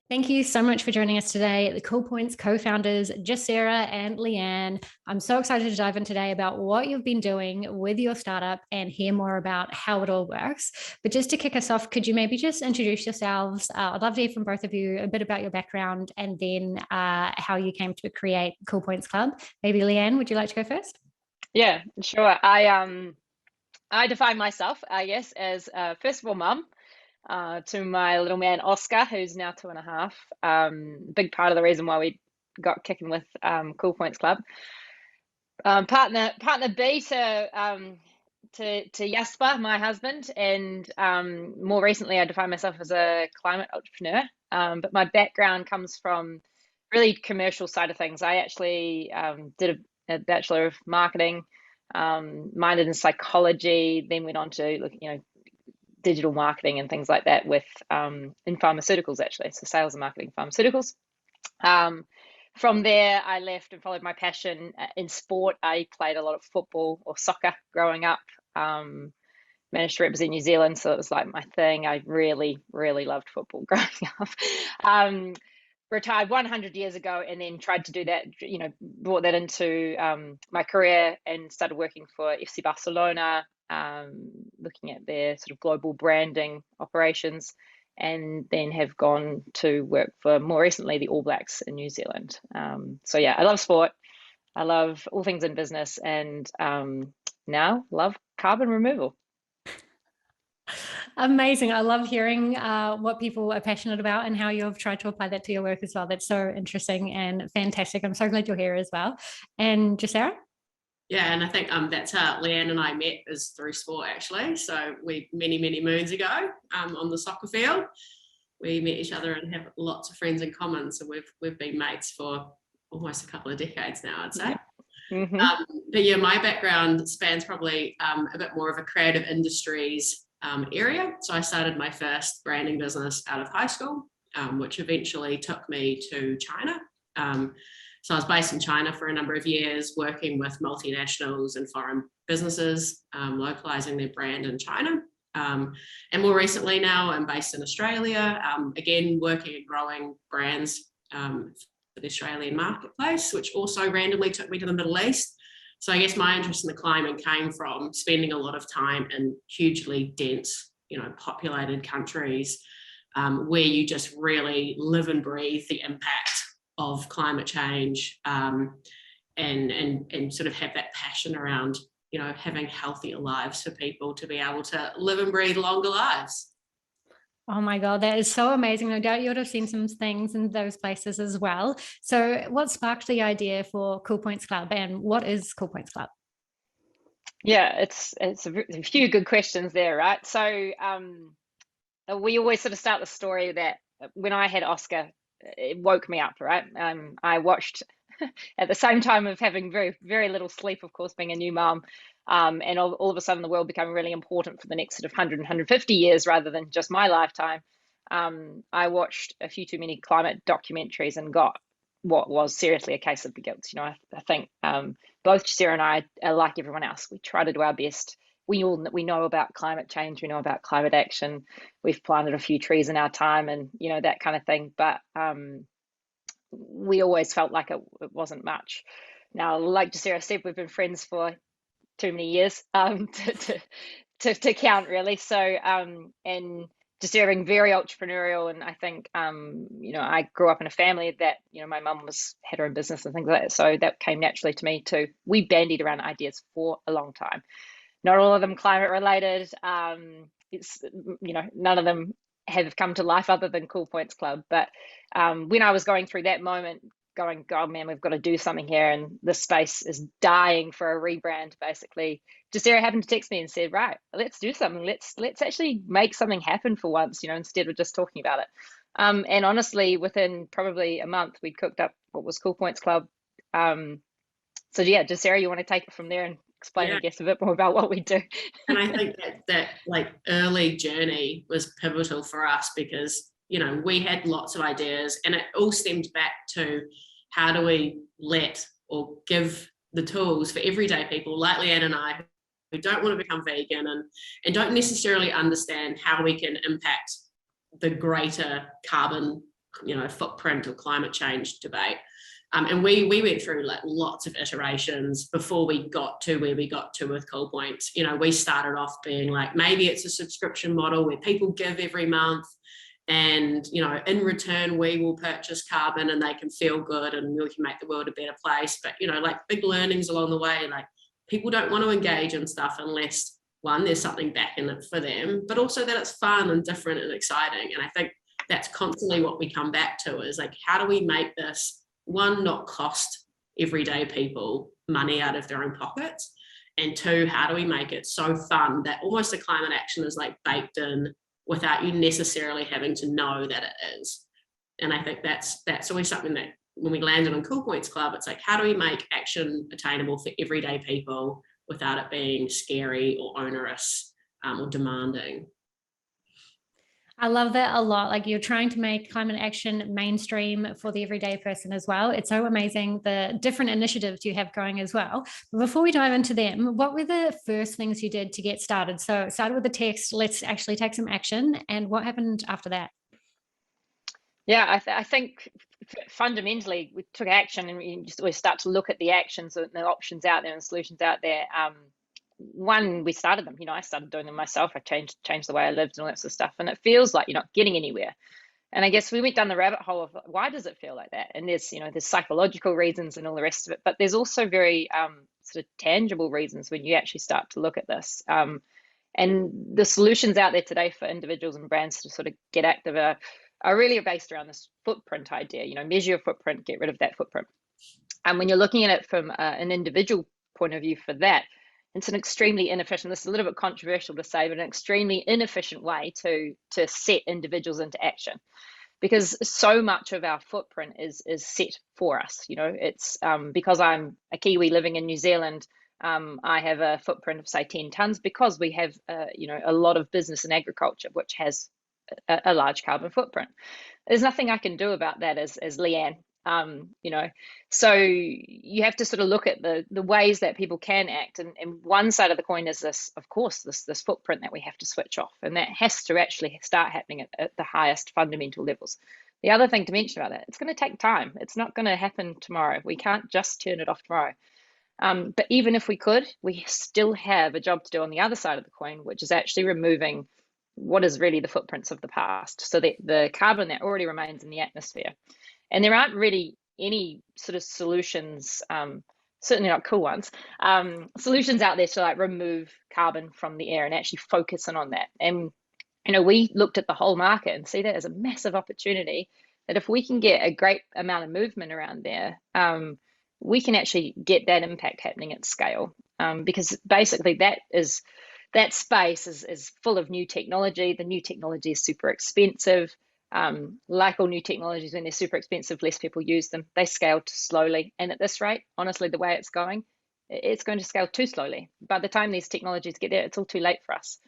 Thank you so much for joining us today, the Cool Points co-founders, Jussara and Leanne. I'm so excited to dive in today about what you've been doing with your startup and hear more about how it all works. But just to kick us off, could you maybe just introduce yourselves? I'd love to hear from both of you a bit about your background and then how you came to create Cool Points Club. Maybe Leanne, would you like to go first? Yeah, sure. I define myself, I guess, as first of all, mum to my little man Oscar, who's now 2.5. Big part of the reason why we got kicking with Cool Points Club. Partner B to Jasper, my husband, and more recently, I define myself as a climate entrepreneur. But my background comes from really commercial side of things. I actually did a Bachelor of Marketing, minored in psychology, then went on to look, digital marketing and things like that with in pharmaceuticals, actually, so sales and marketing pharmaceuticals. From there, I left and followed my passion in sport. I played a lot of football or soccer growing up. Managed to represent New Zealand, so it was like my thing. I really, really loved football growing up. Retired 100 years ago, and then tried to do that, brought that into my career and started working for FC Barcelona, looking at their sort of global branding operations, and then have gone to work for more recently the All Blacks in New Zealand. So yeah, I love sport. I love all things in business, and now love carbon removal. Amazing. I love hearing what people are passionate about and how you've tried to apply that to your work as well. That's so interesting and fantastic. I'm so glad you're here as well. And Jussara? Yeah, and I think that's how Leanne and I met, is through sport, actually. So we many moons ago on the soccer field, we met each other and have lots of friends in common. So we've been mates for almost a couple of decades now, I'd say. Yeah. Mm-hmm. But yeah, my background spans probably a bit more of a creative industries area. So I started my first branding business out of high school, which eventually took me to China. So I was based in China for a number of years, working with multinationals and foreign businesses, localizing their brand in China. And more recently now, I'm based in Australia, again, working and growing brands for the Australian marketplace, which also randomly took me to the Middle East. So I guess my interest in the climate came from spending a lot of time in hugely dense, populated countries, where you just really live and breathe the impact of climate change, and sort of have that passion around, having healthier lives for people to be able to live and breathe longer lives. Oh my God, that is so amazing. No doubt you would have seen some things in those places as well. So what sparked the idea for Cool Points Club, and what is Cool Points Club? Yeah, it's a few good questions there, right? So we always sort of start the story that when I had Oscar, it woke me up, right? I watched at the same time of having very, very little sleep, of course, being a new mom. And all of a sudden the world became really important for the next sort of 100, 150 years rather than just my lifetime. I watched a few too many climate documentaries and got what was seriously a case of the guilt. I think both Jussara and I are like everyone else. We try to do our best. We know about climate change. We know about climate action. We've planted a few trees in our time, and that kind of thing. But we always felt like it wasn't much. Now, like Jussara said, we've been friends for too many years to count, really. So and Jussara being very entrepreneurial, and I think I grew up in a family that my mum had her own business and things like that. So that came naturally to me too. We bandied around ideas for a long time. Not all of them climate related. It's none of them have come to life other than Cool Points Club. But when I was going through that moment, going, God, man, we've got to do something here, and this space is dying for a rebrand, basically. Jussara happened to text me and said, right, let's do something. Let's actually make something happen for once, instead of just talking about it. And honestly, within probably a month, we'd cooked up what was Cool Points Club. So yeah, Jussara, you want to take it from there and explain, I guess, a bit more about what we do? And I think that like early journey was pivotal for us because we had lots of ideas, and it all stemmed back to how do we let or give the tools for everyday people like Leanne and I, who don't want to become vegan and don't necessarily understand how we can impact the greater carbon footprint or climate change debate. And we went through like lots of iterations before we got to where we got to with Cool Points. We started off being like, maybe it's a subscription model where people give every month, and in return we will purchase carbon and they can feel good and we can make the world a better place. But like big learnings along the way, like people don't want to engage in stuff unless, one, there's something back in it for them, but also that it's fun and different and exciting. And I think that's constantly what we come back to, is like, how do we make this, one, not cost everyday people money out of their own pockets, and two, how do we make it so fun that almost the climate action is like baked in without you necessarily having to know that it is. And I think that's always something that when we landed on Cool Points Club, it's like, how do we make action attainable for everyday people without it being scary or onerous or demanding? I love that a lot. Like, you're trying to make climate action mainstream for the everyday person as well. It's so amazing, the different initiatives you have going as well. But before we dive into them, what were the first things you did to get started? So it started with the text, let's actually take some action. And what happened after that? Yeah, I think fundamentally we took action, and we start to look at the actions and the options out there and solutions out there. One, we started them. I started doing them myself. I changed the way I lived and all that sort of stuff. And it feels like you're not getting anywhere. And I guess we went down the rabbit hole of why does it feel like that? And there's psychological reasons and all the rest of it. But there's also very sort of tangible reasons when you actually start to look at this. And the solutions out there today for individuals and brands to sort of get active are really based around this footprint idea. Measure your footprint, get rid of that footprint. And when you're looking at it from an individual point of view for that, it's an extremely inefficient, this is a little bit controversial to say, but an extremely inefficient way to set individuals into action, because so much of our footprint is set for us. It's because I'm a Kiwi living in New Zealand, I have a footprint of say 10 tons because we have a lot of business in agriculture, which has a large carbon footprint. There's nothing I can do about that as Leanne. So you have to sort of look at the ways that people can act, and one side of the coin is this, of course, this footprint that we have to switch off, and that has to actually start happening at the highest fundamental levels. The other thing to mention about that, it's going to take time. It's not going to happen tomorrow. We can't just turn it off tomorrow. But even if we could, we still have a job to do on the other side of the coin, which is actually removing what is really the footprints of the past, so that the carbon that already remains in the atmosphere. And there aren't really any sort of solutions, certainly not cool ones, solutions out there to like remove carbon from the air and actually focus in on that. And, we looked at the whole market and see that as a massive opportunity, that if we can get a great amount of movement around there, we can actually get that impact happening at scale. Because basically that space is full of new technology. The new technology is super expensive. Like all new technologies, when they're super expensive, less people use them. They scale too slowly. And at this rate, honestly, the way it's going to scale too slowly. By the time these technologies get there, it's all too late for us.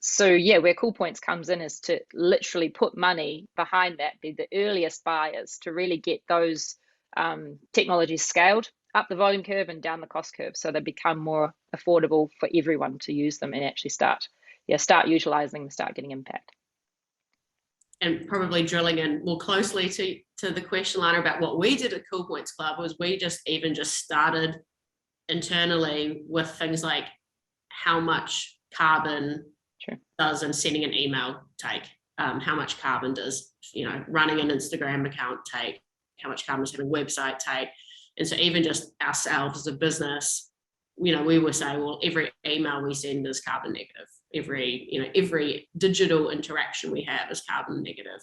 So yeah, where Cool Points comes in is to literally put money behind that, be the earliest buyers to really get those technologies scaled up the volume curve and down the cost curve, so they become more affordable for everyone to use them and actually start utilizing them, start getting impact. And probably drilling in more closely to the question, Lana, about what we did at Cool Points Club, was we just started internally with things like how much carbon does in sending an email take, how much carbon does running an Instagram account take, how much carbon does having a website take. And so even just ourselves as a business, we were saying, well, every email we send is carbon negative. Every digital interaction we have is carbon negative.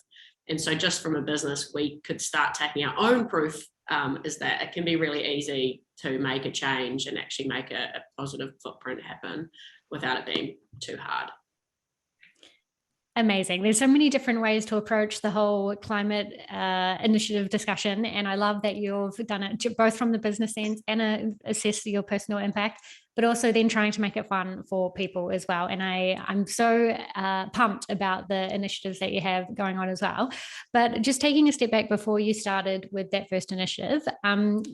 And so just from a business, we could start taking our own proof, is that it can be really easy to make a change and actually make a positive footprint happen without it being too hard. Amazing. There's so many different ways to approach the whole climate initiative discussion. And I love that you've done it both from the business end and assess your personal impact, but also then trying to make it fun for people as well. And I'm so pumped about the initiatives that you have going on as well. But just taking a step back before you started with that first initiative,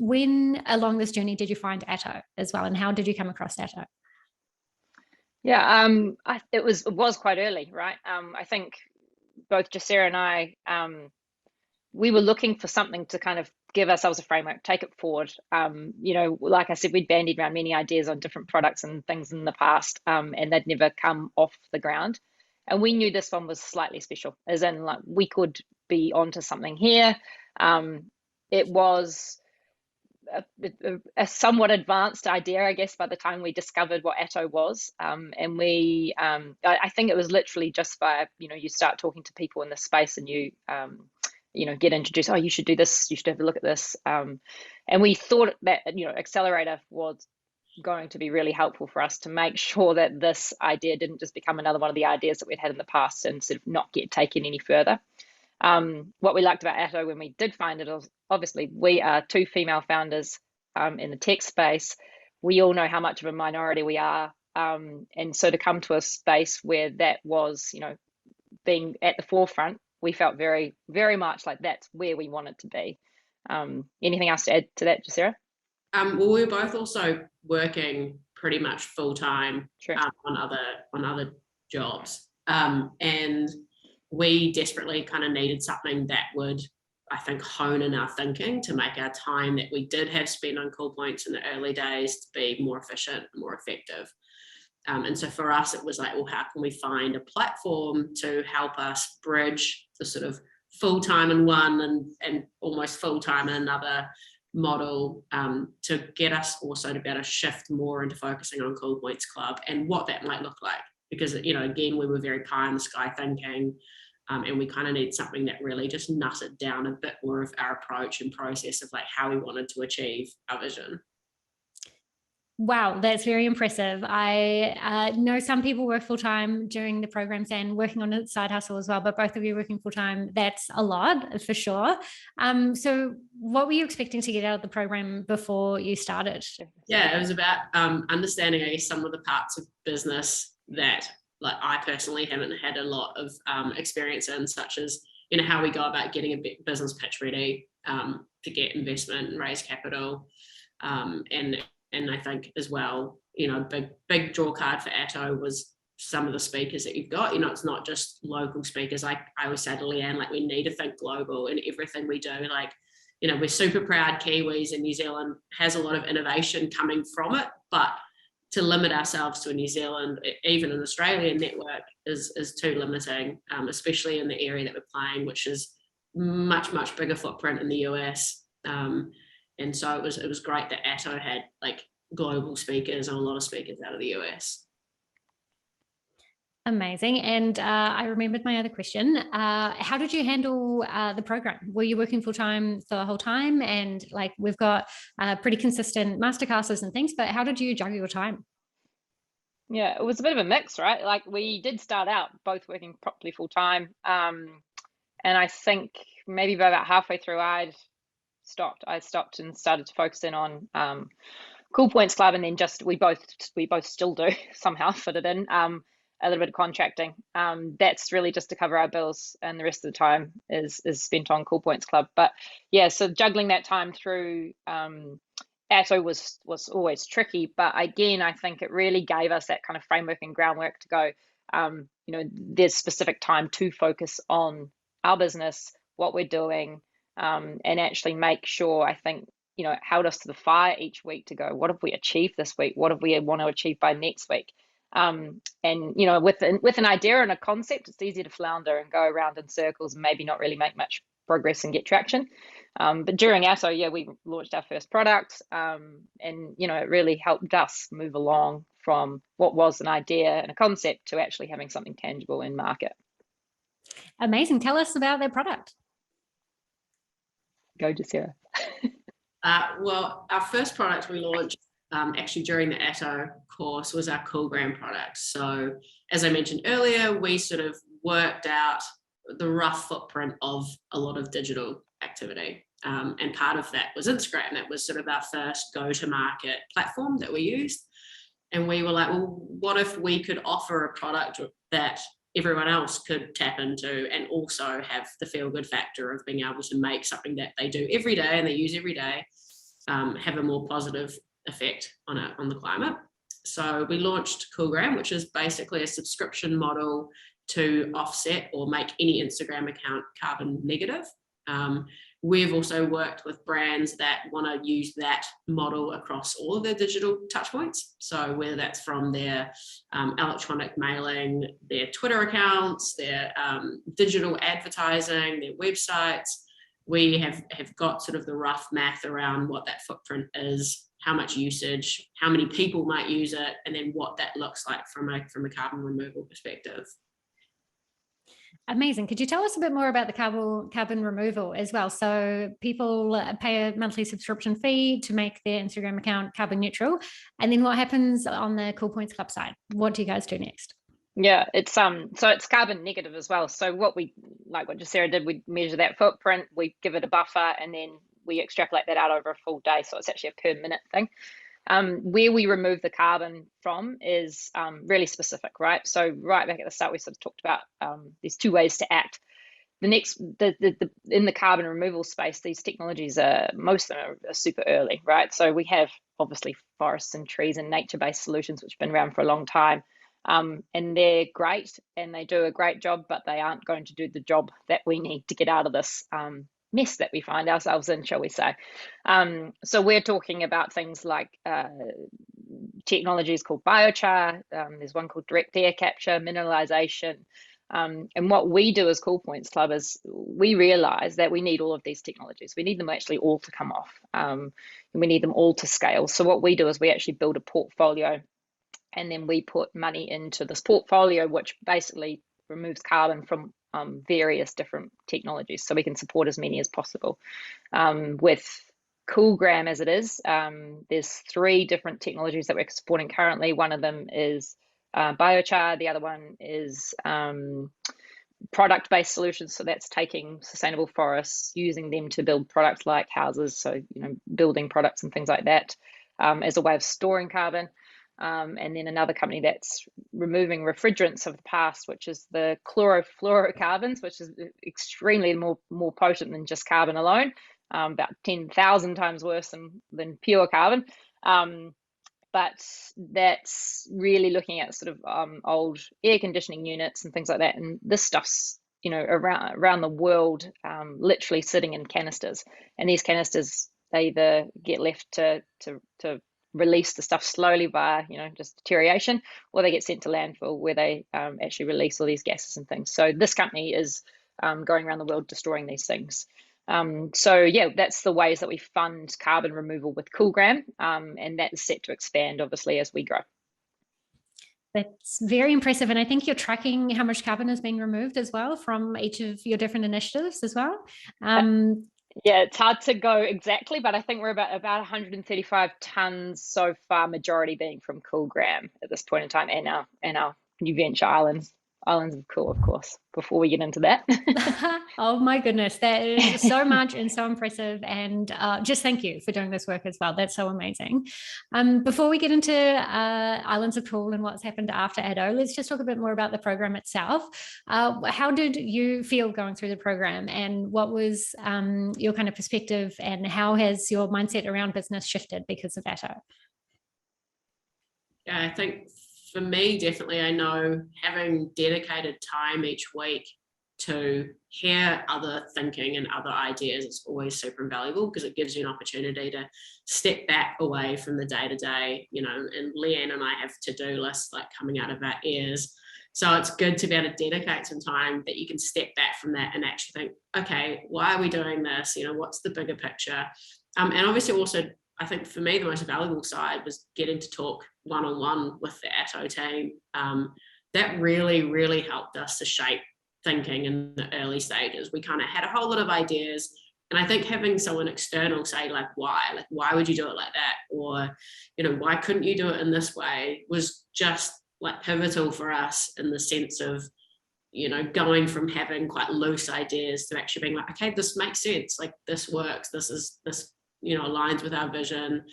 when along this journey did you find Atto as well? And how did you come across Atto? Yeah, it was quite early, right? I think both Jussara and I we were looking for something to kind of give ourselves a framework, take it forward. Like I said, we'd bandied around many ideas on different products and things in the past, and they'd never come off the ground. And we knew this one was slightly special, as in like we could be onto something here. It was a somewhat advanced idea, I guess, by the time we discovered what Atto was. And I think it was literally just by, you start talking to people in this space and you get introduced, oh, you should do this, you should have a look at this. And we thought that, Accelerator was going to be really helpful for us to make sure that this idea didn't just become another one of the ideas that we'd had in the past and sort of not get taken any further. What we liked about Atto when we did find it was, obviously, we are 2 female founders in the tech space. We all know how much of a minority we are. And so to come to a space where that was, being at the forefront, we felt very, very much like that's where we wanted to be. Anything else to add to that, Jussara? Well, we were both also working pretty much full time on other jobs, and we desperately kind of needed something that would, I think, hone in our thinking to make our time that we did have spent on Cool Points in the early days to be more efficient, more effective. And so for us, it was like, well, how can we find a platform to help us bridge the sort of full-time in one and almost full-time in another model, to get us also to be able to shift more into focusing on Cool Points Club and what that might look like. Because, again, we were very pie in the sky thinking, and we kind of need something that really just nutted down a bit more of our approach and process of like how we wanted to achieve our vision. Wow, that's very impressive. I know some people work full-time during the programs and working on a side hustle as well, but both of you working full-time, that's a lot for sure. So what were you expecting to get out of the program before you started? Yeah, it was about understanding, I guess, some of the parts of business that like I personally haven't had a lot of experience in, such as, how we go about getting a business pitch ready to get investment and raise capital. And I think as well, big draw card for Atto was some of the speakers that you've got. It's not just local speakers. I always say to Leanne, like, we need to think global in everything we do. Like, we're super proud Kiwis, and New Zealand has a lot of innovation coming from it, but to limit ourselves to a New Zealand, even an Australian network is too limiting, especially in the area that we're playing, which is much, much bigger footprint in the US. And so it was great that Atto had like global speakers and a lot of speakers out of the US. Amazing. And I remembered my other question. How did you handle the program? Were you working full-time the whole time? And like, we've got pretty consistent masterclasses and things, but how did you juggle your time? Yeah, it was a bit of a mix, right? Like, we did start out both working properly full-time. And I think maybe by about halfway through, I stopped and started to focus in on Cool Points Club, and then we both still do somehow fit it in a little bit of contracting. That's really just to cover our bills, and the rest of the time is spent on Cool Points Club. But yeah, so juggling that time through Atto was always tricky, but again, I think it really gave us that kind of framework and groundwork to go, there's specific time to focus on our business, what we're doing, and actually make sure, I think, held us to the fire each week to go, what have we achieved this week? What have we want to achieve by next week? And, with an idea and a concept, it's easy to flounder and go around in circles and maybe not really make much progress and get traction. But during Atto, we launched our first product, and, it really helped us move along from what was an idea and a concept to actually having something tangible in market. Amazing. Tell us about their product. Go, Jussara. Well, our first product we launched actually during the Atto course was our CoolGram product. So as I mentioned earlier, we sort of worked out the rough footprint of a lot of digital activity. And part of that was Instagram. That was sort of our first go-to-market platform that we used. And we were like, well, what if we could offer a product that everyone else could tap into and also have the feel-good factor of being able to make something that they do every day and they use every day have a more positive effect on the climate. So we launched CoolGram, which is basically a subscription model to offset or make any Instagram account carbon negative. We've also worked with brands that want to use that model across all of their digital touchpoints. So whether that's from their electronic mailing, their Twitter accounts, their digital advertising, their websites, we have got sort of the rough math around what that footprint is, how much usage, how many people might use it, and then what that looks like from a carbon removal perspective. Amazing. Could you tell us a bit more about the carbon removal as well? So people pay a monthly subscription fee to make their Instagram account carbon neutral. And then what happens on the Cool Points Club side? What do you guys do next? Yeah, it's so it's carbon negative as well. So what Jussara did, we measure that footprint, we give it a buffer, and then we extrapolate that out over a full day. So it's actually a per minute thing. Where we remove the carbon from is really specific, right? So right back at the start, we sort of talked about there's two ways to act. In the carbon removal space, these technologies most of them are super early, right? So we have obviously forests and trees and nature-based solutions which have been around for a long time, and they're great and they do a great job, but they aren't going to do the job that we need to get out of this mess that we find ourselves in, shall we say. So we're talking about things like technologies called biochar. There's one called direct air capture, mineralization. And what we do as Cool Points Club is we realize that we need all of these technologies. We need them actually all to come off. And we need them all to scale. So what we do is we actually build a portfolio, and then we put money into this portfolio, which basically removes carbon from various different technologies, so we can support as many as possible. With CoolGram as it is, there's 3 different technologies that we're supporting currently. One of them is biochar, the other one is product-based solutions, so that's taking sustainable forests, using them to build products like houses, so building products and things like that, as a way of storing carbon. And then another company that's removing refrigerants of the past, which is the chlorofluorocarbons, which is extremely more potent than just carbon alone, about 10,000 times worse than pure carbon. But that's really looking at sort of old air conditioning units and things like that. And this stuff's around the world, literally sitting in canisters. And these canisters, they either get left to release the stuff slowly via just deterioration, or they get sent to landfill where they actually release all these gases and things. So this company is going around the world destroying these things. So yeah, that's the ways that we fund carbon removal with CoolGram, and that's set to expand obviously as we grow. That's very impressive. And I think you're tracking how much carbon is being removed as well from each of your different initiatives as well. Yeah, it's hard to go exactly, but I think we're about 135 tons so far, majority being from CoolGram at this point in time, and our new venture Islands of Cool, of course, before we get into that. Oh my goodness, that is so much and so impressive. And just thank you for doing this work as well. That's so amazing. Before we get into Islands of Cool and what's happened after Atto, let's just talk a bit more about the program itself. How did you feel going through the program, and what was your kind of perspective, and how has your mindset around business shifted because of Atto? Yeah, I think for me, definitely, I know having dedicated time each week to hear other thinking and other ideas is always super invaluable, because it gives you an opportunity to step back away from the day-to-day, and Leanne and I have to-do lists like coming out of our ears. So it's good to be able to dedicate some time that you can step back from that and actually think, okay, why are we doing this? What's the bigger picture? And obviously also, I think for me, the most valuable side was getting to talk one-on-one with the Atto team. That really, really helped us to shape thinking in the early stages. We kind of had a whole lot of ideas, and I think having someone external say why would you do it like that? Or, why couldn't you do it in this way, was just pivotal for us, in the sense of, going from having quite loose ideas to actually being okay, this makes sense. This works. This aligns with our vision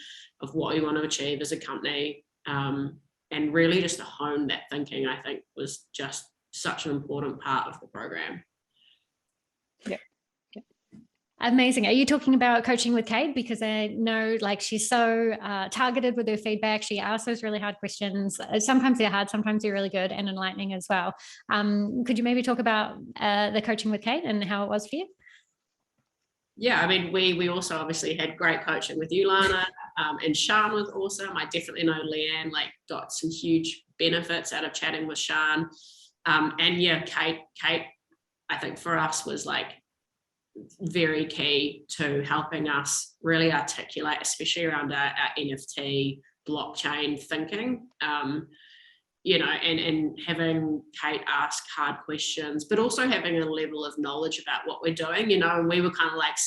of what we want to achieve as a company. And really just to hone that thinking, I think, was just such an important part of the program. Yeah. Amazing. Are you talking about coaching with Kate? Because I know she's so targeted with her feedback. She asks those really hard questions. Sometimes they're hard, sometimes they're really good and enlightening as well. Could you maybe talk about the coaching with Kate and how it was for you? yeah, I mean, we also obviously had great coaching with you, Lana, and Sean was awesome. I definitely know Leanne got some huge benefits out of chatting with Sean. And yeah, Kate, I think for us was very key to helping us really articulate, especially around our NFT blockchain thinking. And having Kate ask hard questions, but also having a level of knowledge about what we're doing, and we were kind of like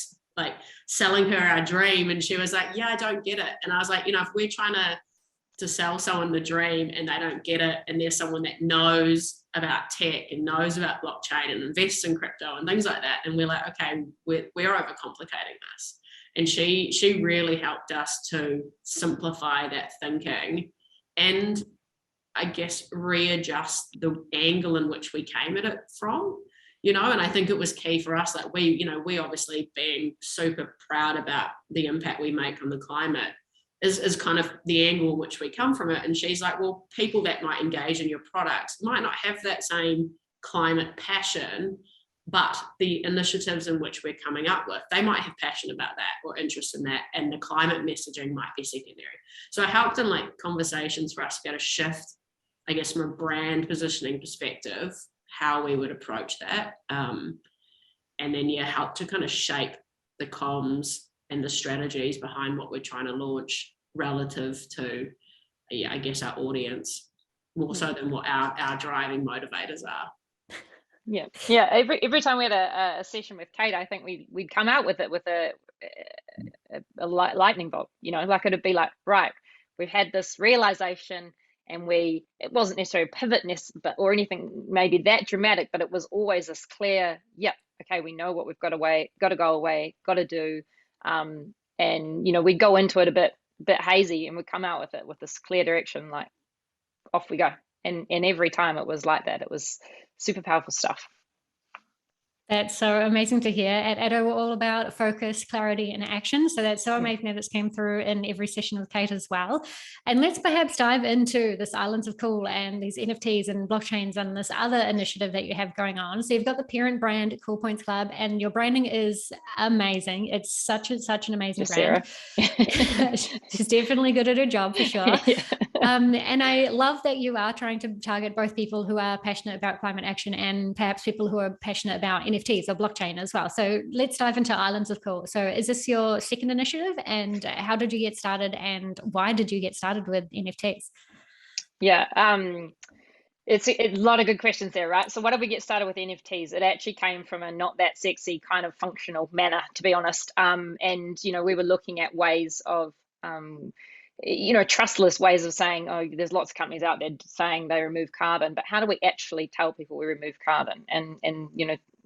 selling her our dream, and she was like, yeah, I don't get it. And I was like, if we're trying to sell someone the dream and they don't get it, and there's someone that knows about tech and knows about blockchain and invests in crypto and things like that, and we're like, okay, we're overcomplicating this. And she really helped us to simplify that thinking and I guess readjust the angle in which we came at it from, and I think it was key for us. We obviously being super proud about the impact we make on the climate is kind of the angle in which we come from it. And she's like, well, people that might engage in your products might not have that same climate passion, but the initiatives in which we're coming up with, they might have passion about that or interest in that, and the climate messaging might be secondary. So I helped in conversations for us to be able to shift, I guess, from a brand positioning perspective, how we would approach that. And then, help to kind of shape the comms and the strategies behind what we're trying to launch relative to, I guess, our audience, more so than what our driving motivators are. Yeah. Every time we had a session with Kate, I think we'd come out with it with a lightning bolt. It'd be like, right, we've had this realization, and it wasn't necessarily a pivot or anything maybe that dramatic, but it was always this clear, okay, we know what we've got to go away, got to do, and we go into it a bit hazy, and we come out with it with this clear direction, like off we go. And every time it was like that. It was super powerful stuff. That's so amazing to hear. At Atto, we're all about focus, clarity, and action. So that's so amazing that it's came through in every session with Kate as well. And let's perhaps dive into this Islands of Cool and these NFTs and blockchains and this other initiative that you have going on. So you've got the parent brand, Cool Points Club, and your branding is amazing. It's such an amazing brand. She's definitely good at her job for sure. And I love that you are trying to target both people who are passionate about climate action and perhaps people who are passionate about NFTs or blockchain as well. So let's dive into Islands of Cool. So is this your second initiative, and how did you get started, and why did you get started with NFTs? Yeah, it's a lot of good questions there, right? So why did we get started with NFTs? It actually came from a not that sexy kind of functional manner, to be honest. And we were looking at ways of trustless ways of saying, oh, there's lots of companies out there saying they remove carbon, but how do we actually tell people we remove carbon? And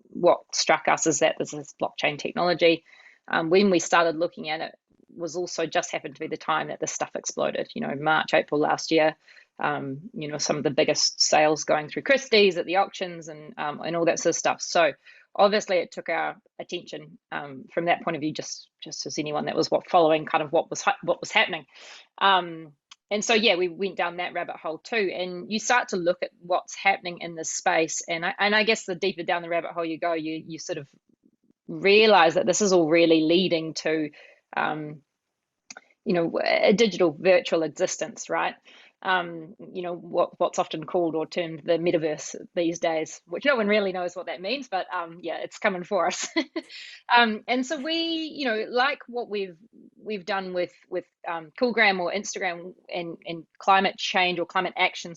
what struck us is that this is blockchain technology. When we started looking at it, was also just happened to be the time that this stuff exploded. March, April last year. Some of the biggest sales going through Christie's at the auctions and all that sort of stuff. So obviously it took our attention from that point of view, just as anyone that was following kind of what was happening. And so, we went down that rabbit hole too. And you start to look at what's happening in this space. And I guess the deeper down the rabbit hole you go, you sort of realize that this is all really leading to, a digital virtual existence, right? What's often called or termed the metaverse these days, which no one really knows what that means, but it's coming for us. And so we, like what we've done with CoolGram or Instagram and climate change or climate action,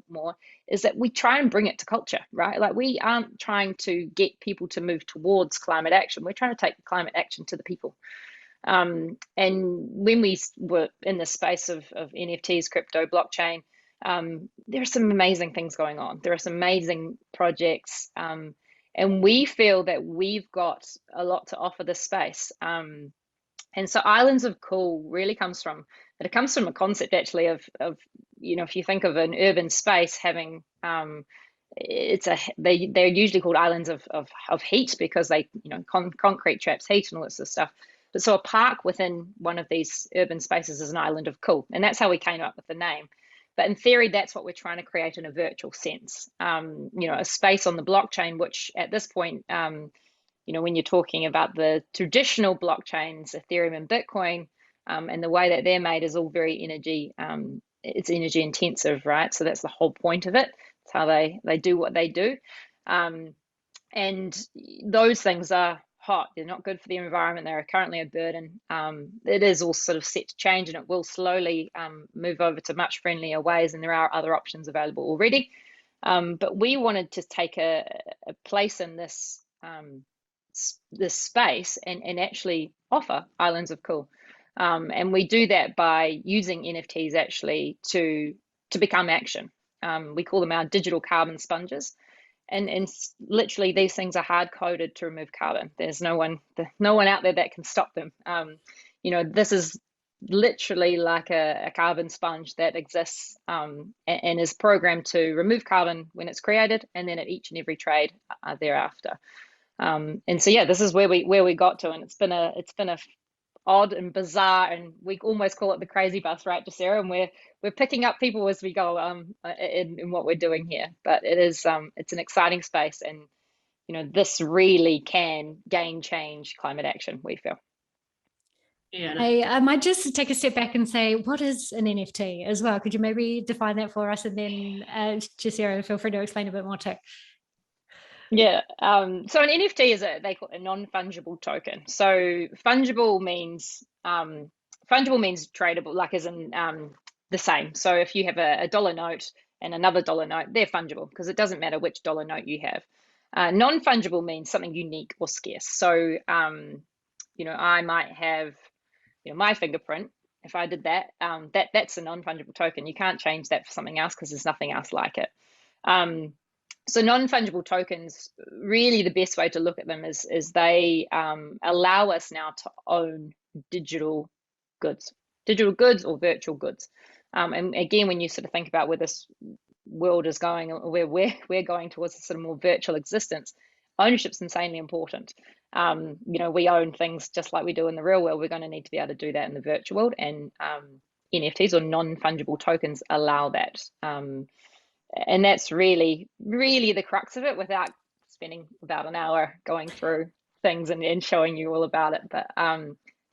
more is that we try and bring it to culture, right? Like we aren't trying to get people to move towards climate action. We're trying to take climate action to the people. And when we were in the space of NFTs, crypto, blockchain, there are some amazing things going on. There are some amazing projects, and we feel that we've got a lot to offer this space. And so Islands of Cool really comes from a concept actually of if you think of an urban space having they're usually called islands of heat because they concrete traps heat and all that sort of stuff. But so a park within one of these urban spaces is an island of cool. And that's how we came up with the name. But in theory, that's what we're trying to create in a virtual sense. A space on the blockchain, which at this point, when you're talking about the traditional blockchains, Ethereum and Bitcoin, and the way that they're made is all very it's energy intensive, right? So that's the whole point of it. It's how they do what they do. And those things are hot. They're not good for the environment. They're currently a burden. It is all sort of set to change, and it will slowly move over to much friendlier ways, and there are other options available already. But we wanted to take a place in this space and actually offer Islands of Cool. And we do that by using NFTs actually to become action. We call them our digital carbon sponges. And literally these things are hard coded to remove carbon. There's no one out there that can stop them. This is literally like a carbon sponge that exists and is programmed to remove carbon when it's created, and then at each and every trade thereafter. And so this is where we got to, and it's been a odd and bizarre, and we almost call it the crazy bus, right, Jussara? And we're picking up people as we go in what we're doing here. But it's an exciting space, and this really can change climate action, we feel. Yeah. I might just take a step back and say, what is an NFT as well? Could you maybe define that for us, and then Jussara, feel free to explain a bit more too. Yeah. So an NFT they call it a non-fungible token. So fungible means tradable, like as in the same. So if you have a dollar note and another dollar note, they're fungible because it doesn't matter which dollar note you have. Non-fungible means something unique or scarce. So I might have my fingerprint. If I did that, that's a non-fungible token. You can't change that for something else because there's nothing else like it. So non-fungible tokens, really the best way to look at them is they allow us now to own digital goods or virtual goods. And again, when you sort of think about where this world is going, or where we're going towards a sort of more virtual existence, ownership's insanely important. We own things just like we do in the real world. We're going to need to be able to do that in the virtual world, and NFTs or non-fungible tokens allow that. And that's really, really the crux of it, without spending about an hour going through things and showing you all about it. But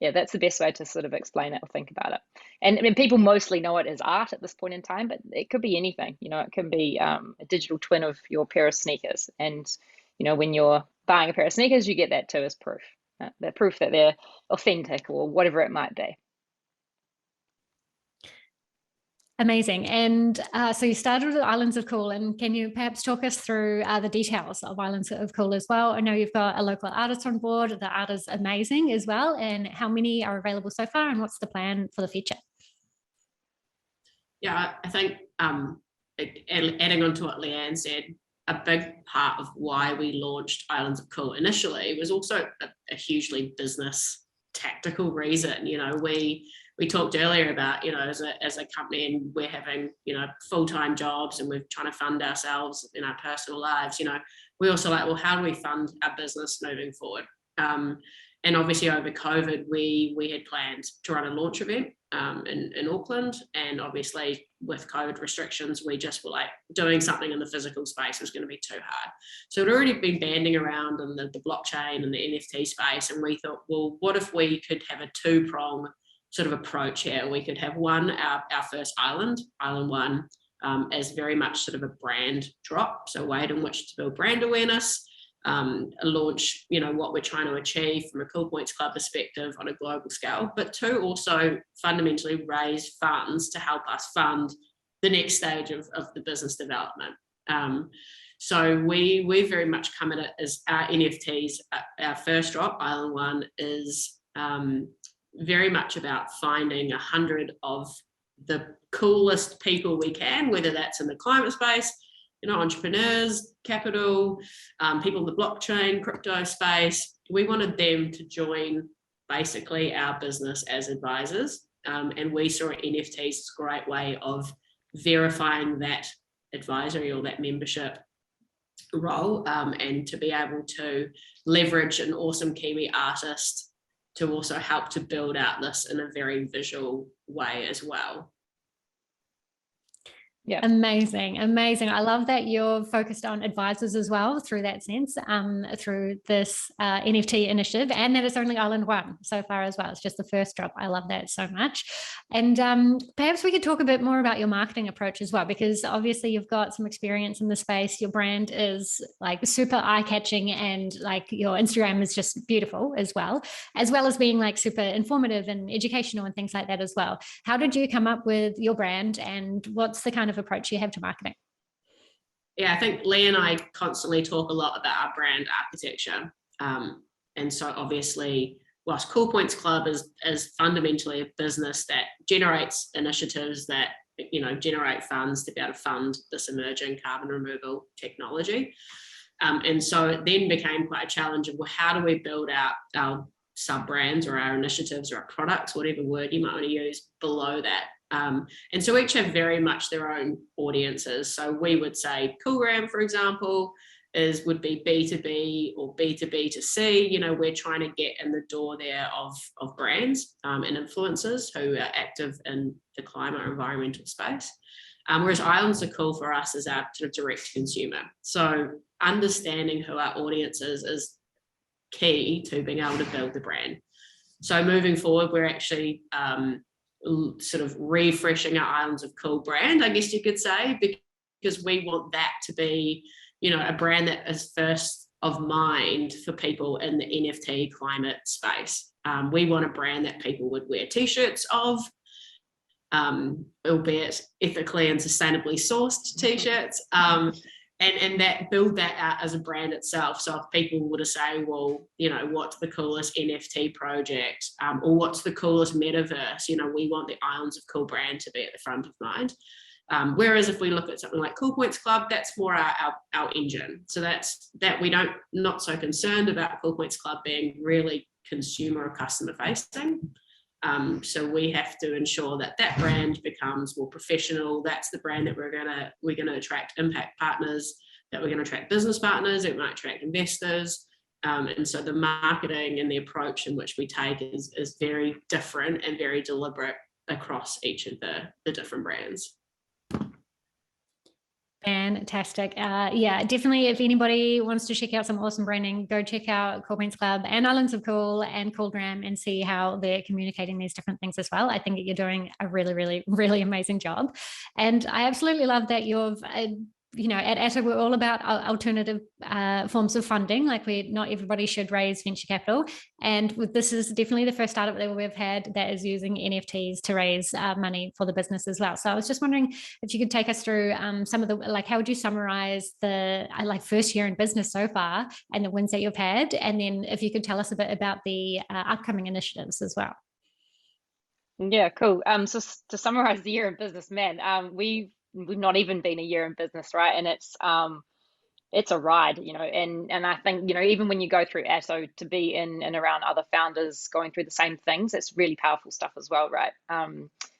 that's the best way to sort of explain it or think about it. And I mean, people mostly know it as art at this point in time, but it could be anything. It can be a digital twin of your pair of sneakers. And, when you're buying a pair of sneakers, you get that too as proof. The proof that they're authentic or whatever it might be. Amazing. And so you started with Islands of Cool, and can you perhaps talk us through the details of Islands of Cool as well? I know you've got a local artist on board. The art is amazing as well. And how many are available so far, and what's the plan for the future? Yeah, I think adding on to what Leanne said, a big part of why we launched Islands of Cool initially was also a hugely business tactical reason. We talked earlier about, as a company, and we're having, full-time jobs, and we're trying to fund ourselves in our personal lives. We also like, well, how do we fund our business moving forward? And obviously over COVID, we had planned to run a launch event in Auckland. And obviously with COVID restrictions, we just were like, doing something in the physical space was going to be too hard. So it had already been banding around in the blockchain and the NFT space. And we thought, well, what if we could have a two-prong sort of approach here? We could have our first island one, as very much sort of a brand drop. So a way in which to build brand awareness, launch, what we're trying to achieve from a Cool Points Club perspective on a global scale, but two, also fundamentally raise funds to help us fund the next stage of the business development. So we're very much come at it as our NFTs, our first drop, Island One, is very much about finding 100 of the coolest people we can, whether that's in the climate space, entrepreneurs, capital, people in the blockchain, crypto space. We wanted them to join basically our business as advisors. And we saw NFTs as a great way of verifying that advisory or that membership role, and to be able to leverage an awesome Kiwi artist to also help to build out this in a very visual way as well. Yeah. Amazing, amazing. I love that you're focused on advisors as well through that sense, through this NFT initiative, and that it's only Island One so far as well. It's just the first drop. I love that so much. And perhaps we could talk a bit more about your marketing approach as well, because obviously you've got some experience in the space. Your brand is like super eye-catching, and like your Instagram is just beautiful as well as being like super informative and educational and things like that as well. How did you come up with your brand, and what's the kind of approach you have to marketing? Yeah, I think Lee and I constantly talk a lot about our brand architecture. And so obviously, whilst Cool Points Club is fundamentally a business that generates initiatives that, you know, generate funds to be able to fund this emerging carbon removal technology. And so it then became quite a challenge of, well, how do we build out our sub-brands or our initiatives or our products, whatever word you might want to use below that. And so each have very much their own audiences. So we would say CoolGram, for example, would be B2B or B2B2C. You know, we're trying to get in the door there of brands and influencers who are active in the climate or environmental space. Whereas Islands Are Cool for us is our sort of direct consumer. So understanding who our audience is key to being able to build the brand. So moving forward, we're actually sort of refreshing our Islands of Cool brand, I guess you could say, because we want that to be, you know, a brand that is first of mind for people in the NFT climate space. We want a brand that people would wear t-shirts of, albeit ethically and sustainably sourced t-shirts, and that build that out as a brand itself. So if people were to say, well, you know, what's the coolest NFT project, or what's the coolest metaverse, you know, we want the Islands of Cool brand to be at the front of mind. Whereas if we look at something like Cool Points Club, that's more our engine. So that's that we don't not so concerned about Cool Points Club being really consumer or customer facing. So we have to ensure that that brand becomes more professional. That's the brand that we're gonna attract impact partners, that we're gonna attract business partners, it might attract investors. And so the marketing and the approach in which we take is very different and very deliberate across each of the different brands. Fantastic. Yeah, definitely. If anybody wants to check out some awesome branding, go check out Cool Points Club and Islands of Cool and CoolGram and see how they're communicating these different things as well. I think that you're doing a really, really, really amazing job. And I absolutely love that you've you know, at Atto, we're all about alternative forms of funding. Like not everybody should raise venture capital. And this is definitely the first startup that we've had that is using NFTs to raise money for the business as well. So I was just wondering if you could take us through some of the, like, how would you summarize the first year in business so far and the wins that you've had? And then if you could tell us a bit about the upcoming initiatives as well. Yeah, cool. So to summarize the year in business, man, we've not even been a year in business, right? And it's a ride, you know, and I think, you know, even when you go through Atto, to be in and around other founders going through the same things, it's really powerful stuff as well, right?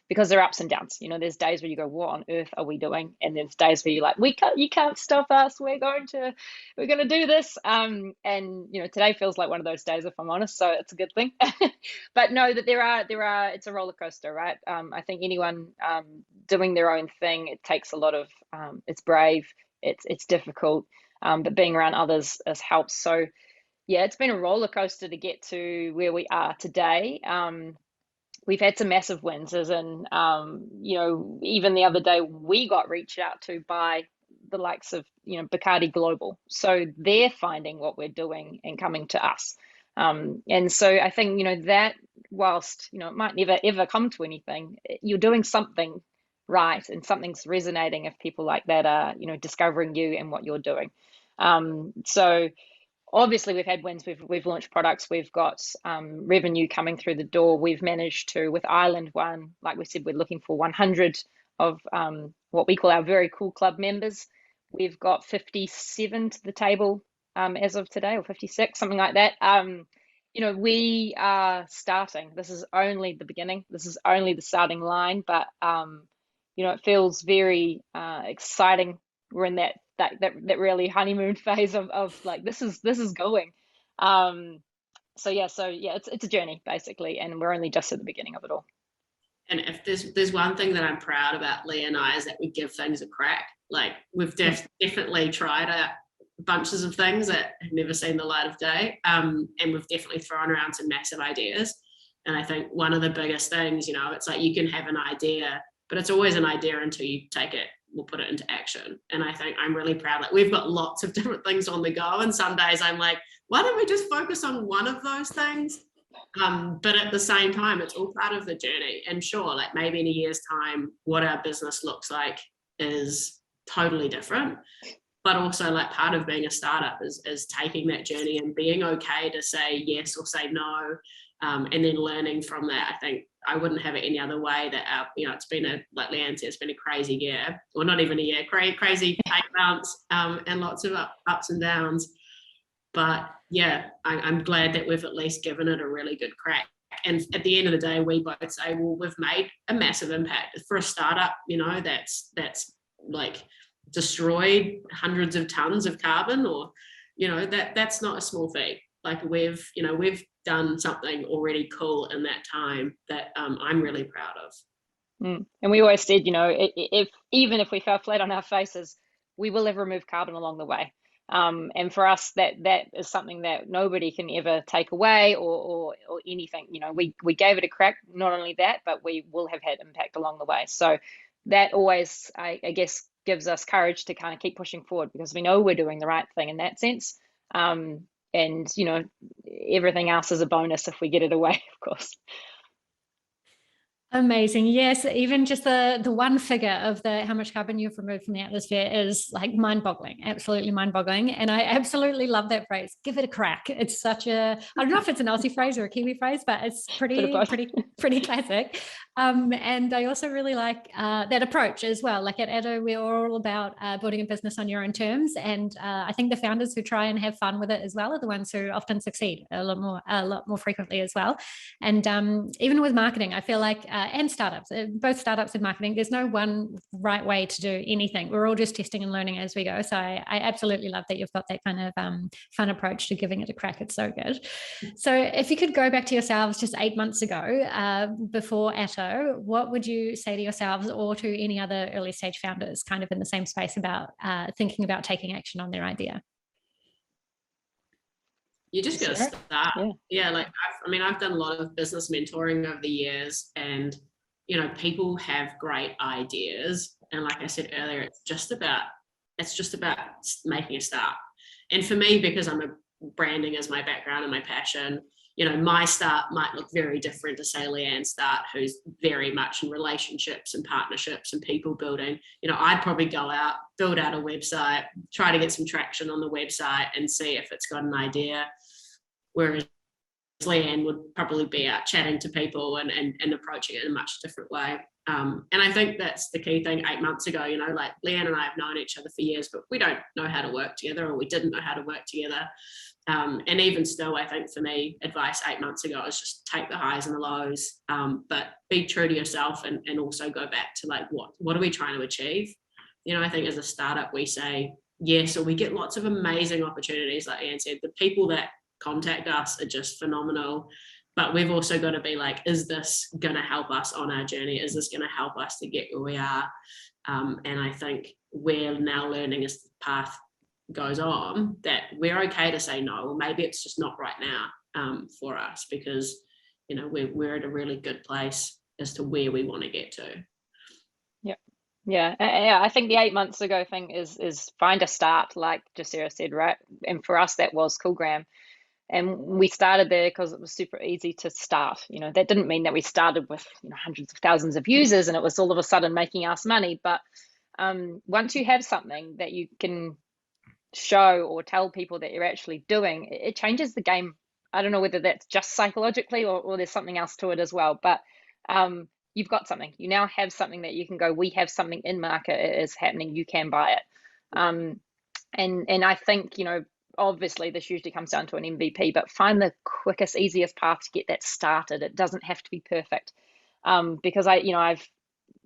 Because there are ups and downs. You know, there's days where you go, what on earth are we doing? And there's days where you're like, you can't stop us. We're going to do this. And you know, today feels like one of those days, if I'm honest. So it's a good thing. But no, that there are. It's a roller coaster, right? I think anyone doing their own thing, it takes a lot of. It's brave. It's difficult. But being around others helps. So yeah, it's been a roller coaster to get to where we are today. We've had some massive wins, as in, you know, even the other day we got reached out to by the likes of, you know, Bacardi Global. So they're finding what we're doing and coming to us. And so I think, you know, that whilst, you know, it might never ever come to anything, you're doing something right and something's resonating if people like that are, you know, discovering you and what you're doing. So obviously we've had wins, we've launched products, we've got revenue coming through the door. We've managed to, with Island One, like we said, we're looking for 100 of what we call our very cool club members. We've got 57 to the table as of today, or 56, something like that. You know, we are starting. This is only the beginning. This is only the starting line, but you know, it feels very exciting. We're in that really honeymoon phase of like, this is going. So yeah, it's a journey basically, and we're only just at the beginning of it all. And if there's one thing that I'm proud about Leah and I is that we give things a crack. Like we've definitely tried out bunches of things that have never seen the light of day, and we've definitely thrown around some massive ideas. And I think one of the biggest things, it's like you can have an idea, but it's always an idea until you take it, we'll put it into action. And I think I'm really proud. Like we've got lots of different things on the go, and some days I'm like, why don't we just focus on one of those things? But at the same time, it's all part of the journey. And sure, like maybe in a year's time, what our business looks like is totally different. But also, like, part of being a startup is taking that journey and being okay to say yes or say no, and then learning from that. I think I wouldn't have it any other way. That it's been like Leanne said, it's been a crazy year, or not even a year, crazy 8 months, and lots of ups and downs. But yeah, I'm glad that we've at least given it a really good crack. And at the end of the day, we both say, well, we've made a massive impact for a startup. That's like destroyed hundreds of tons of carbon, or that's not a small feat. Like we've done something already cool in that time that I'm really proud of. And we always said, even if we fell flat on our faces, we will have removed carbon along the way. And for us, that is something that nobody can ever take away or anything. We gave it a crack. Not only that, but we will have had impact along the way. So that always, I guess, gives us courage to kind of keep pushing forward, because we know we're doing the right thing in that sense. And everything else is a bonus if we get it away, of course. Amazing. Yes, even just the one figure of how much carbon you've removed from the atmosphere is like mind-boggling, absolutely mind-boggling. And I absolutely love that phrase, give it a crack. It's such I don't know if it's an Aussie phrase or a Kiwi phrase, but it's pretty classic. And I also really like that approach as well. Like at Atto, we're all about building a business on your own terms. And I think the founders who try and have fun with it as well are the ones who often succeed a lot more frequently as well. And even with marketing, I feel like and startups, both startups and marketing, there's no one right way to do anything. We're all just testing and learning as we go. So I absolutely love that you've got that kind of fun approach to giving it a crack. It's so good. So if you could go back to yourselves just 8 months ago, before Atto, what would you say to yourselves or to any other early stage founders kind of in the same space about thinking about taking action on their idea? You just got to start. Yeah, like I've done a lot of business mentoring over the years, and people have great ideas, and like I said earlier, it's just about making a start. And for me, because branding is my background and my passion, my start might look very different to say Leanne's start, who's very much in relationships and partnerships and people building. I'd probably go out, build out a website, try to get some traction on the website and see if it's got an idea. Whereas Leanne would probably be out chatting to people and approaching it in a much different way. And I think that's the key thing. 8 months ago, like Leanne and I have known each other for years, but we don't know how to work together, or we didn't know how to work together. And even still, I think for me, advice 8 months ago is just take the highs and the lows, but be true to yourself, and also go back to like, what are we trying to achieve? I think as a startup, we say yes, or we get lots of amazing opportunities. Like Anne said, the people that contact us are just phenomenal, but we've also got to be like, is this going to help us on our journey? Is this going to help us to get where we are? And I think we're now learning as the path goes on that we're okay to say no, or maybe it's just not right now for us, because we're at a really good place as to where we want to get to. Yeah, I think the 8 months ago thing is find a start, like Jussara said, right? And for us, that was CoolGram. And we started there because it was super easy to start. That didn't mean that we started with hundreds of thousands of users and it was all of a sudden making us money. But once you have something that you can show or tell people that you're actually doing, it changes the game. I don't know whether that's just psychologically or there's something else to it as well. But you've got something. You now have something that you can go, we have something in market. It is happening. You can buy it. And I think, obviously this usually comes down to an MVP, but find the quickest, easiest path to get that started. It doesn't have to be perfect. Because I've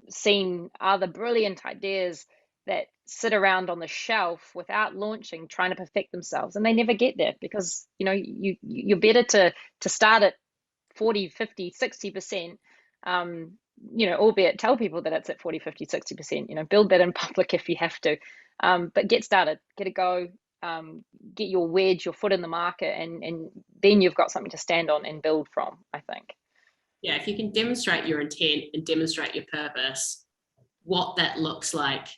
seen other brilliant ideas that sit around on the shelf without launching, trying to perfect themselves, and they never get there because you're better to start at 40, 50, 60%, albeit tell people that it's at 40, 50, 60%, build that in public if you have to. But get started, get a go, get your wedge, your foot in the market, and then you've got something to stand on and build from, I think. Yeah, if you can demonstrate your intent and demonstrate your purpose, what that looks like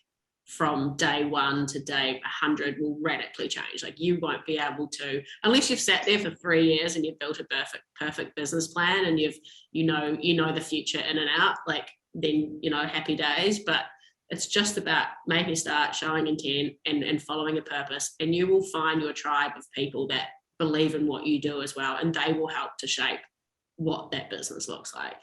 from day 1 to day 100 will radically change. Like, you won't be able to, unless you've sat there for 3 years and you've built a perfect business plan and you know the future in and out, like, then happy days. But it's just about making a start, showing intent, and following a purpose, and you will find your tribe of people that believe in what you do as well, and they will help to shape what that business looks like.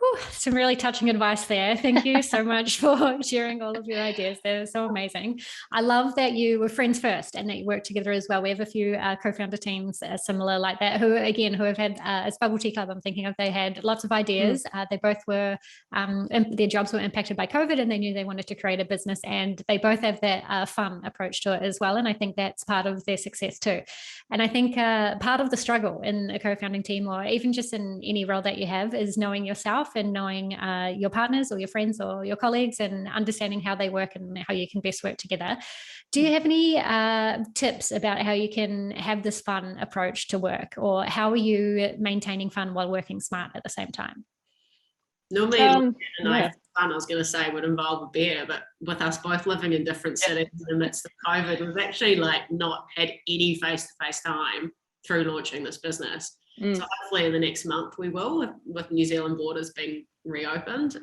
Whew, some really touching advice there. Thank you so much for sharing all of your ideas. They're so amazing. I love that you were friends first and that you worked together as well. We have a few co-founder teams similar like that who have had, as Bubble Tea Club, I'm thinking of, they had lots of ideas. They both were, their jobs were impacted by COVID, and they knew they wanted to create a business, and they both have that fun approach to it as well. And I think that's part of their success too. And I think part of the struggle in a co-founding team, or even just in any role that you have, is knowing yourself and knowing your partners or your friends or your colleagues, and understanding how they work and how you can best work together. Do you have any tips about how you can have this fun approach to work, or how are you maintaining fun while working smart at the same time? Normally, fun, I was going to say, would involve a beer, but with us both living in different cities in the midst of COVID, we've actually not had any face-to-face time through launching this business. So hopefully in the next month we will, with New Zealand borders being reopened.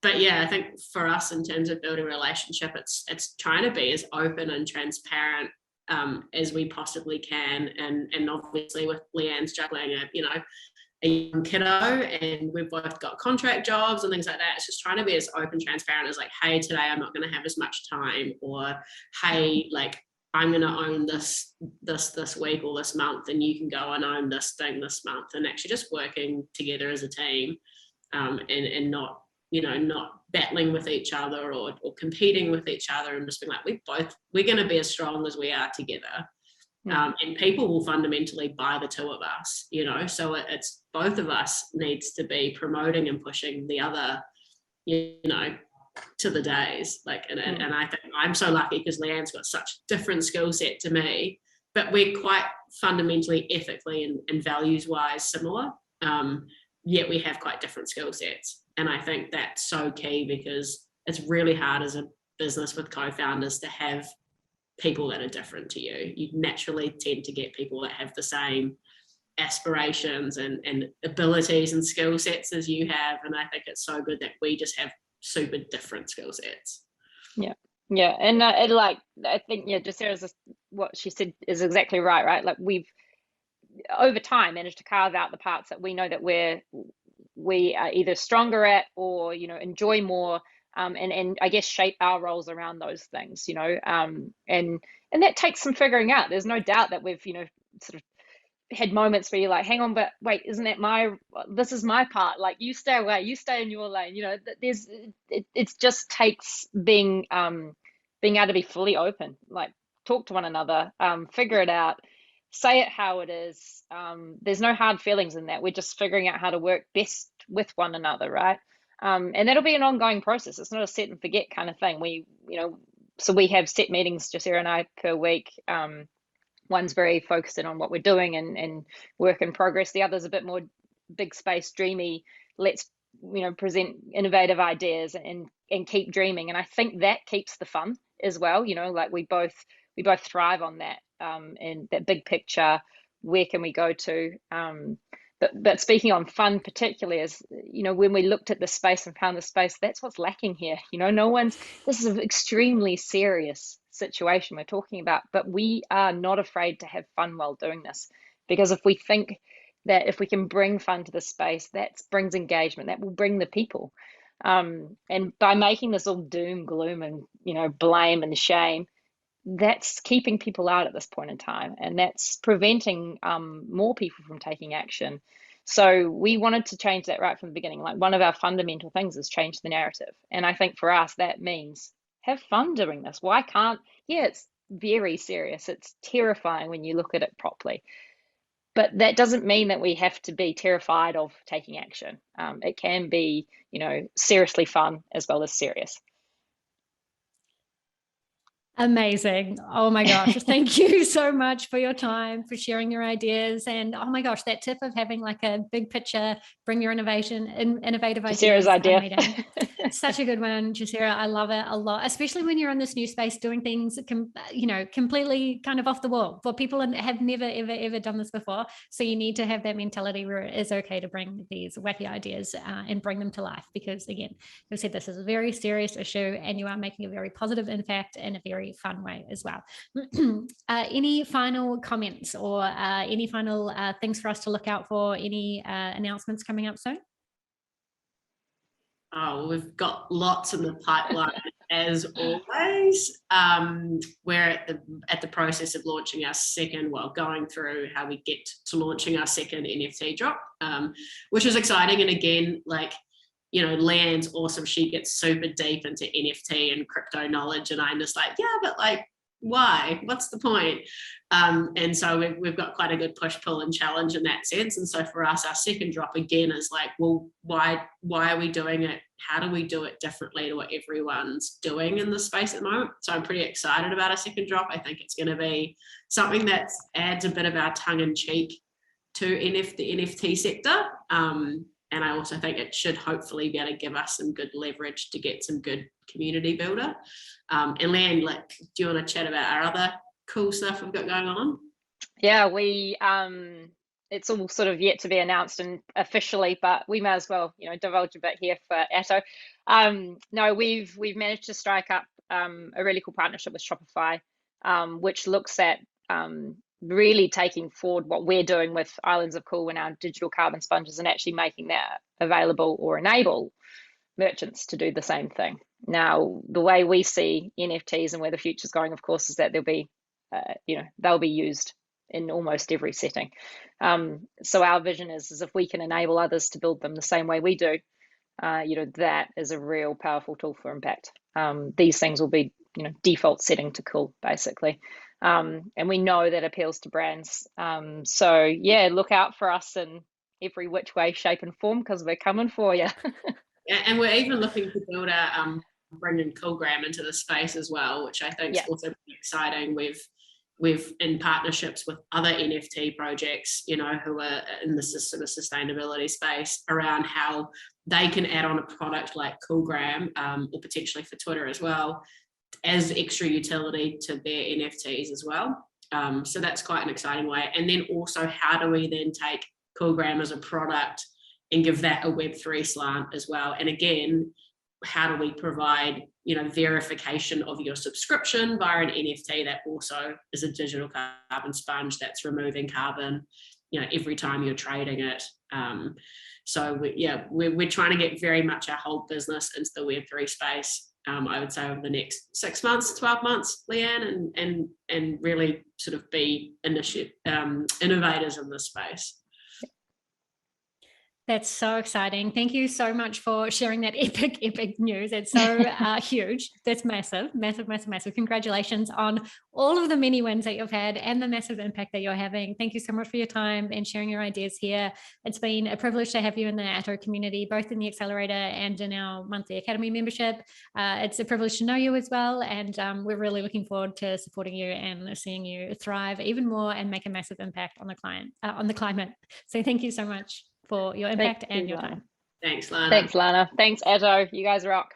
But yeah, I think for us, in terms of building a relationship, it's trying to be as open and transparent as we possibly can. And obviously with Leanne's juggling a young kiddo, and we've both got contract jobs and things like that. It's just trying to be as open, transparent as, like, hey, today I'm not going to have as much time, or hey, like, I'm going to own this week or this month, and you can go and own this thing this month, and actually just working together as a team, and not battling with each other or competing with each other, and just being like, we're going to be as strong as we are together. And people will fundamentally buy the two of us, so it's both of us needs to be promoting and pushing the other, to the days. And I think I'm so lucky because Leanne's got such a different skill set to me, but we're quite fundamentally, ethically and values wise similar, yet we have quite different skill sets. And I think that's so key, because it's really hard as a business with co-founders to have people that are different to you. You naturally tend to get people that have the same aspirations and abilities and skill sets as you have, and I think it's so good that we just have super different skill sets. And I think Jussara's, what she said is exactly right. Like, we've over time managed to carve out the parts that we know that we are either stronger at, or enjoy more, and I guess shape our roles around those things, and that takes some figuring out. There's no doubt that we've sort of had moments where you're like, hang on, but wait, isn't that this is my part, like, you stay away, you stay in your lane. It just takes being able to be fully open, like, talk to one another, figure it out, say it how it is. There's no hard feelings in that. We're just figuring out how to work best with one another, right? And that'll be an ongoing process. It's not a set and forget kind of thing. So we have set meetings, Jussara and I, per week. One's very focused in on what we're doing and work in progress. The other's a bit more big space, dreamy. Let's present innovative ideas and keep dreaming. And I think that keeps the fun as well. Like, we both thrive on that, and that big picture. Where can we go to? But speaking on fun particularly, is when we looked at the space and found the space, that's what's lacking here. This is an extremely serious situation we're talking about, but we are not afraid to have fun while doing this, because if we think that if we can bring fun to the space, that brings engagement, that will bring the people, and by making this all doom, gloom, and blame and shame, that's keeping people out at this point in time, and that's preventing more people from taking action. So we wanted to change that right from the beginning. Like, one of our fundamental things is change the narrative, and I think for us that means have fun doing this. Why can't? Yeah, it's very serious, it's terrifying when you look at it properly, But that doesn't mean that we have to be terrified of taking action. It can be, seriously fun as well as serious. Amazing. Oh my gosh. Thank you so much for your time, for sharing your ideas. And oh my gosh, that tip of having like a big picture, bring your innovative ideas. Jussara's idea. Such a good one, Jussara. I love it a lot, especially when you're in this new space doing things, completely kind of off the wall for people and have never, ever, ever done this before. So you need to have that mentality where it is okay to bring these wacky ideas and bring them to life. Because again, you said this is a very serious issue and you are making a very positive impact in a very fun way as well. Any final comments or any final things for us to look out for? Any announcements coming up soon? Oh, we've got lots in the pipeline as always. We're at the process of launching our second, going through how we get to launching our second NFT drop, which is exciting. And again, Leanne's awesome. She gets super deep into NFT and crypto knowledge, and I'm just like, yeah, but why? What's the point? And so we've got quite a good push, pull, and challenge in that sense. And so for us, our second drop again is why are we doing it? How do we do it differently to what everyone's doing in this space at the moment? So I'm pretty excited about our second drop. I think it's going to be something that adds a bit of our tongue in cheek to the NFT sector. And I also think it should hopefully be able to give us some good leverage to get some good community builder. And Leanne, do you want to chat about our other cool stuff we've got going on? Yeah, it's all sort of yet to be announced and officially, but we may as well, divulge a bit here for Atto. No, we've managed to strike up a really cool partnership with Shopify, which looks at really taking forward what we're doing with Islands of Cool and our digital carbon sponges and actually making that available or enable merchants to do the same thing. Now, the way we see NFTs and where the future's going, of course, is that they'll be used in almost every setting. So our vision is if we can enable others to build them the same way we do, that is a real powerful tool for impact. These things will be, default setting to cool, basically. And we know that appeals to brands. So yeah, look out for us in every which way, shape and form, because we're coming for you. And we're even looking to build bringing CoolGram into the space as well, which I think is also pretty exciting. We've in partnerships with other NFT projects, who are in the sort of sustainability space around how they can add on a product like CoolGram, or potentially for Twitter as well, as extra utility to their NFTs as well. So that's quite an exciting way. And then also, how do we then take CoolGram as a product and give that a Web3 slant as well? And again, how do we provide, verification of your subscription via an NFT that also is a digital carbon sponge that's removing carbon, every time you're trading it. So we're trying to get very much our whole business into the Web3 space. I would say over the next 6 months, 12 months, Leanne, and really sort of be innovators in this space. That's so exciting. Thank you so much for sharing that epic news. It's so huge. That's massive. Congratulations on all of the many wins that you've had and the massive impact that you're having. Thank you so much for your time and sharing your ideas here. It's been a privilege to have you in the Atto community, both in the Accelerator and in our monthly Academy membership. It's a privilege to know you as well. And we're really looking forward to supporting you and seeing you thrive even more and make a massive impact on the climate. So thank you so much for your impact and your time. Thanks, Lana. Thanks, Lana. Thanks, Atto. You guys rock.